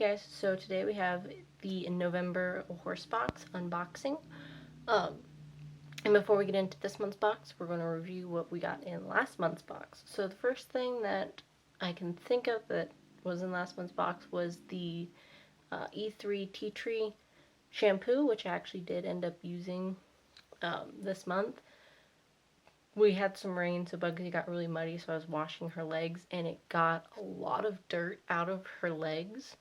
guys, so today we have the November horse box unboxing. Um, and before we get into this month's box, we're going to review what we got in last month's box. So the first thing that I can think of that was in last month's box was the E3 Tea Tree shampoo, which I actually did end up using this month. We had some rain, so Bugsy got really muddy, so I was washing her legs, and it got a lot of dirt out of her legs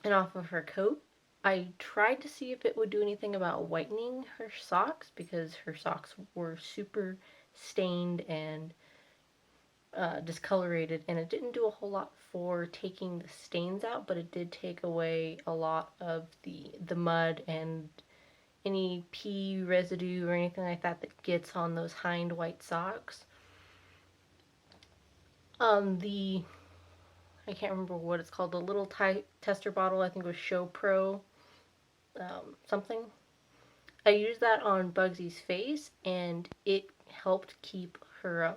and off of her coat. I tried to see if it would do anything about whitening her socks, because her socks were super stained and discolorated, and it didn't do a whole lot for taking the stains out, but it did take away a lot of the mud and any pee residue or anything like that that gets on those hind white socks. I can't remember what it's called, the little tester bottle, I think it was Show Pro something. I used that on Bugsy's face, and it helped keep her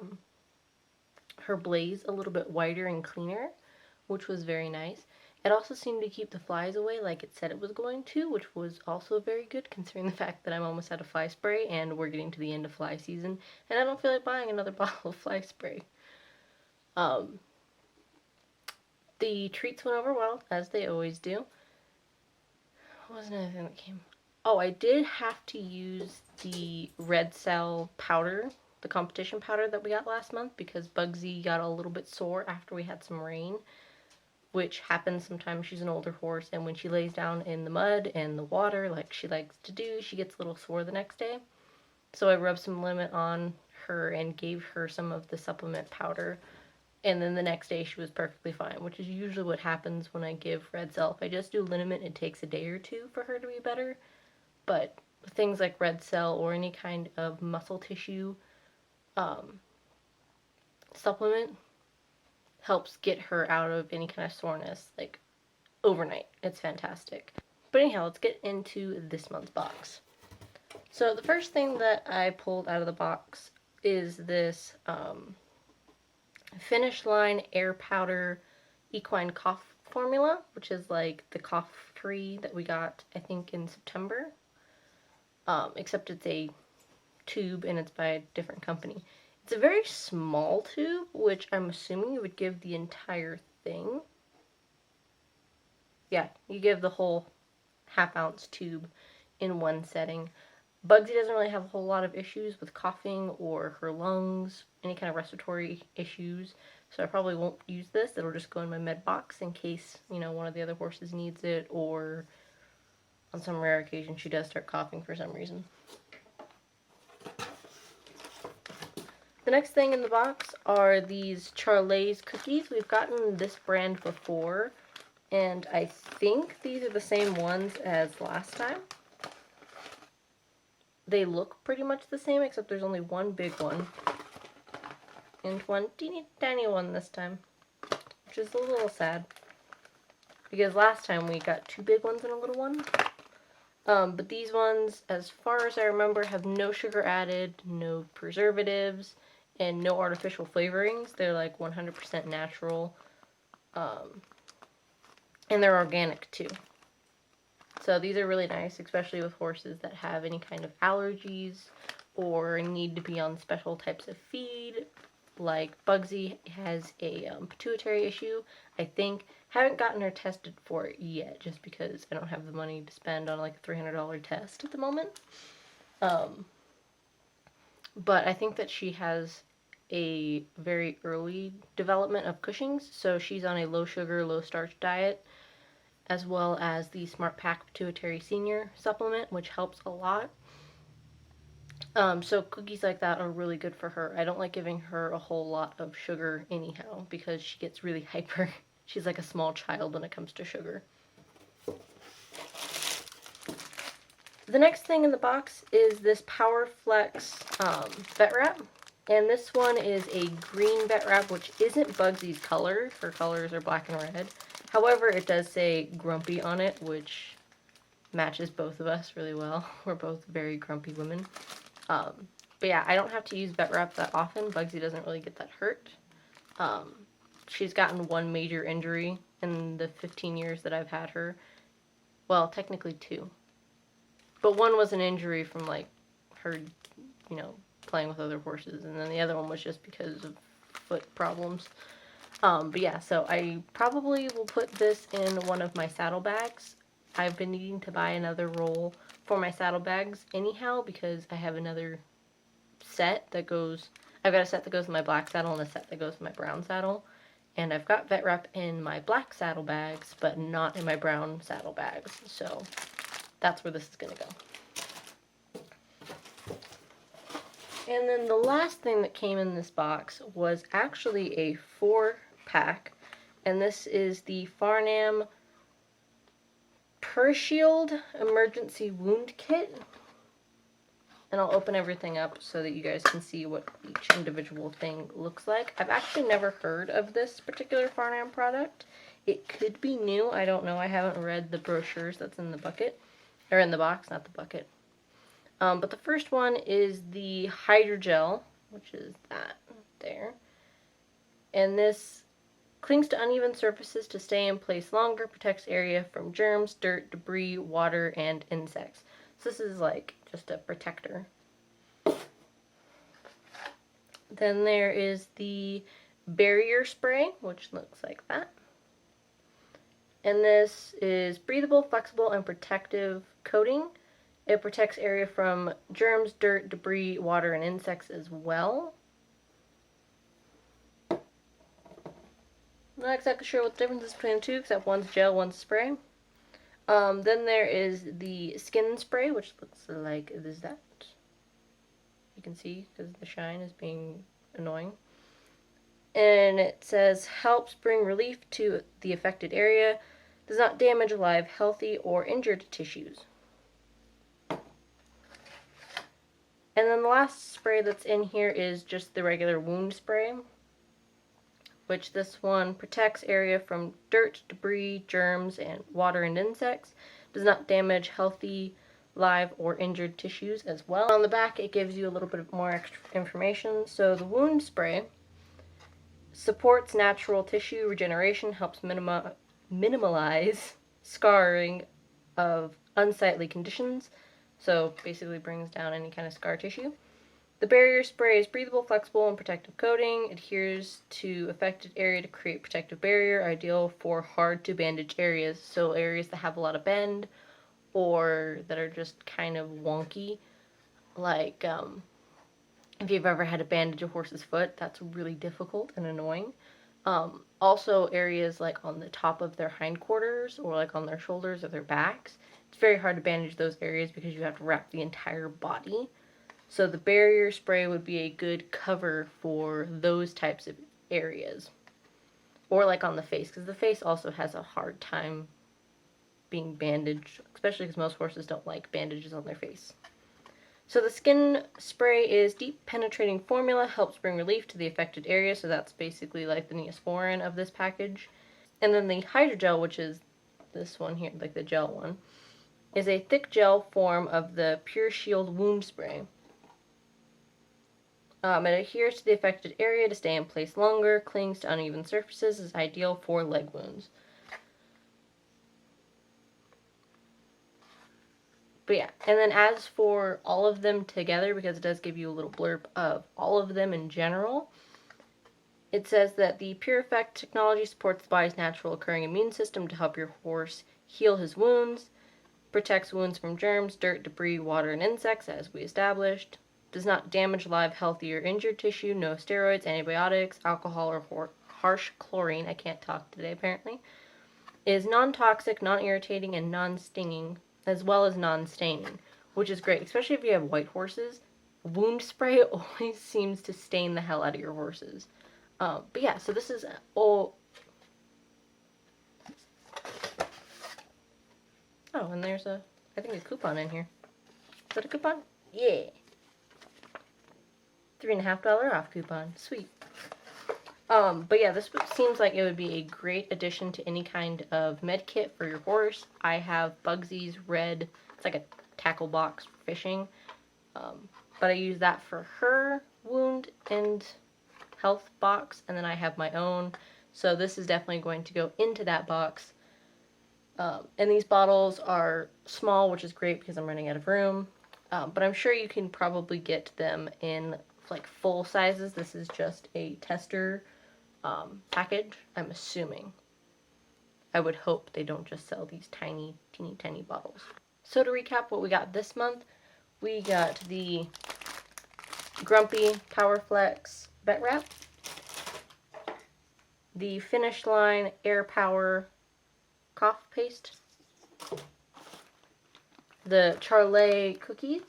her blaze a little bit whiter and cleaner, which was very nice. It also seemed to keep the flies away like it said it was going to, which was also very good considering the fact that I'm almost out of fly spray and we're getting to the end of fly season, and I don't feel like buying another bottle of fly spray. The treats went over well, as they always do. What was another thing that came? Oh, I did have to use the red cell powder, the competition powder that we got last month, because Bugsy got a little bit sore after we had some rain, which happens sometimes. She's an older horse, and when she lays down in the mud and the water like she likes to do, she gets a little sore the next day. So I rubbed some Limit on her and gave her some of the supplement powder, and then the next day she was perfectly fine, which is usually what happens when I give red cell. If I just do liniment, it takes a day or two for her to be better, but things like red cell or any kind of muscle tissue supplement helps get her out of any kind of soreness, like, overnight. It's fantastic. But anyhow, let's get into this month's box. So the first thing that I pulled out of the box is this Finish Line Air Powder Equine Cough Formula, which is like the cough-free that we got, I think, in September. Except it's a tube and it's by a different company. It's a very small tube, which I'm assuming you would give the entire thing. Yeah, you give the whole half-ounce tube in one setting. Bugsy doesn't really have a whole lot of issues with coughing or her lungs, any kind of respiratory issues, so I probably won't use this. It'll just go in my med box in case, you know, one of the other horses needs it, or on some rare occasion she does start coughing for some reason. The next thing in the box are these Charlay's cookies. We've gotten this brand before, and I think these are the same ones as last time. They look pretty much the same, except there's only one big one and one teeny tiny one this time, which is a little sad, because last time we got two big ones and a little one. But these ones, as far as I remember, have no sugar added, no preservatives, and no artificial flavorings. They're like 100% natural, and they're organic too. So these are really nice, especially with horses that have any kind of allergies or need to be on special types of feed. Like Bugsy has a pituitary issue, I think. Haven't gotten her tested for it yet, just because I don't have the money to spend on like a $300 test at the moment. But I think that she has a very early development of Cushing's, so she's on a low sugar, low starch diet, as well as the Smart Pack Pituitary Senior supplement, which helps a lot. So cookies like that are really good for her. I don't like giving her a whole lot of sugar anyhow, because she gets really hyper. She's like a small child when it comes to sugar. The next thing in the box is this Power Flex vet wrap. And this one is a green vet wrap, which isn't Bugsy's color. Her colors are black and red. However, it does say grumpy on it, which matches both of us really well. We're both very grumpy women. But yeah, I don't have to use vet wrap that often. Bugsy doesn't really get that hurt. she's gotten one major injury in the 15 years that I've had her. Well, technically 2. But one was an injury from, like, her, you know, playing with other horses, and then the other one was just because of foot problems. But yeah, so I probably will put this in one of my saddlebags. I've been needing to buy another roll for my saddlebags anyhow, because I have another set that goes, I've got a set that goes in my black saddle and a set that goes in my brown saddle. And I've got vet wrap in my black saddlebags, but not in my brown saddlebags. So that's where this is going to go. And then the last thing that came in this box was actually a 4-pack. And this is the Farnham PerShield Emergency Wound Kit. And I'll open everything up so that you guys can see what each individual thing looks like. I've actually never heard of this particular Farnham product. It could be new, I don't know. I haven't read the brochures that's in the bucket. Or in the box, not the bucket. But the first one is the Hydrogel, which is that there. And this clings to uneven surfaces to stay in place longer, protects area from germs, dirt, debris, water, and insects. So this is like just a protector. Then there is the barrier spray, which looks like that. And this is breathable, flexible, and protective coating. It protects area from germs, dirt, debris, water, and insects as well. Not exactly sure what the difference is between the two, except one's gel, one's spray. Then there is the skin spray, which looks like that. You can see because the shine is being annoying. And it says, helps bring relief to the affected area, does not damage live, healthy, or injured tissues. And then the last spray that's in here is just the regular wound spray, which this one protects area from dirt, debris, germs, and water and insects. Does not damage healthy, live, or injured tissues as well. On the back, it gives you a little bit more extra information. So the wound spray supports natural tissue regeneration, helps minimize scarring of unsightly conditions. So basically brings down any kind of scar tissue. The barrier spray is breathable, flexible, and protective coating. Adheres to affected area to create protective barrier, ideal for hard to bandage areas. So areas that have a lot of bend or that are just kind of wonky. Like if you've ever had to bandage a horse's foot, that's really difficult and annoying. Also areas like on the top of their hindquarters or like on their shoulders or their backs. It's very hard to bandage those areas because you have to wrap the entire body. So the barrier spray would be a good cover for those types of areas. Or like on the face, because the face also has a hard time being bandaged, especially because most horses don't like bandages on their face. So the skin spray is deep penetrating formula, helps bring relief to the affected area, so that's basically like the Neosporin of this package. And then the hydrogel, which is this one here, like the gel one, is a thick gel form of the PerShield wound spray. It adheres to the affected area to stay in place longer, clings to uneven surfaces, is ideal for leg wounds. But yeah, and then as for all of them together, because it does give you a little blurb of all of them in general, it says that the Pure Effect technology supports the body's natural occurring immune system to help your horse heal his wounds, protects wounds from germs, dirt, debris, water, and insects, as we established, does not damage live, healthy, or injured tissue, no steroids, antibiotics, alcohol, or harsh chlorine, I can't talk today apparently, is non-toxic, non-irritating, and non-stinging, as well as non-staining, which is great, especially if you have white horses. Wound spray always seems to stain the hell out of your horses. But yeah, so this is all... Oh, and there's I think a coupon in here. Is that a coupon? Yeah. $3.50 off coupon. Sweet. But yeah, this seems like it would be a great addition to any kind of med kit for your horse. I have Bugsy's red, it's like a tackle box for fishing. But I use that for her wound and health box, and then I have my own So this is definitely going to go into that box. And these bottles are small, which is great because I'm running out of room. But I'm sure you can probably get them in like full sizes. This is just a tester package, I'm assuming. I would hope they don't just sell these tiny, teeny, tiny bottles. So to recap what we got this month, we got the Grumpy PowerFlex Bet Wrap, the Finish Line Air Power Cough Paste, the Charlet Cookies,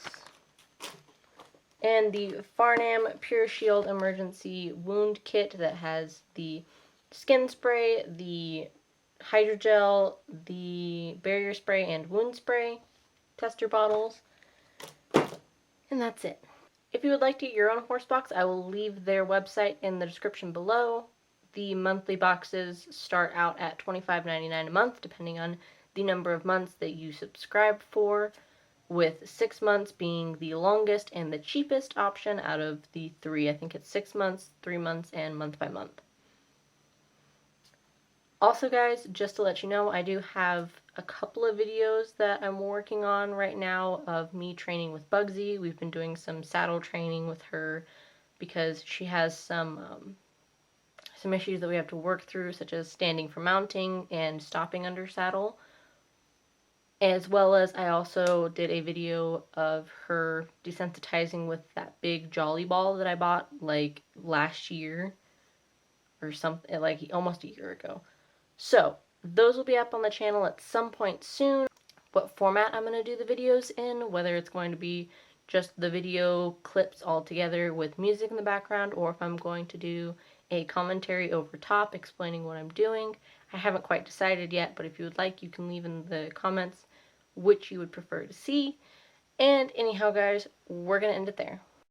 and the Farnham Pure Shield Emergency Wound Kit that has the skin spray, the hydrogel, the barrier spray, and wound spray tester bottles. And that's it. If you would like to get your own horse box, I will leave their website in the description below. The monthly boxes start out at $25.99 a month, depending on the number of months that you subscribe for, with 6 months being the longest and the cheapest option out of the three. I think it's 6 months, 3 months, and month by month. Also, guys, just to let you know, I do have a couple of videos that I'm working on right now of me training with Bugsy. We've been doing some saddle training with her because she has some issues that we have to work through, such as standing for mounting and stopping under saddle. As well as I also did a video of her desensitizing with that big jolly ball that I bought like last year or something, like almost a year ago. So those will be up on the channel at some point soon. What format I'm going to do the videos in, whether it's going to be just the video clips all together with music in the background, or if I'm going to do a commentary over top explaining what I'm doing. I haven't quite decided yet, but if you would like, you can leave in the comments which you would prefer to see. And anyhow, guys, we're going to end it there.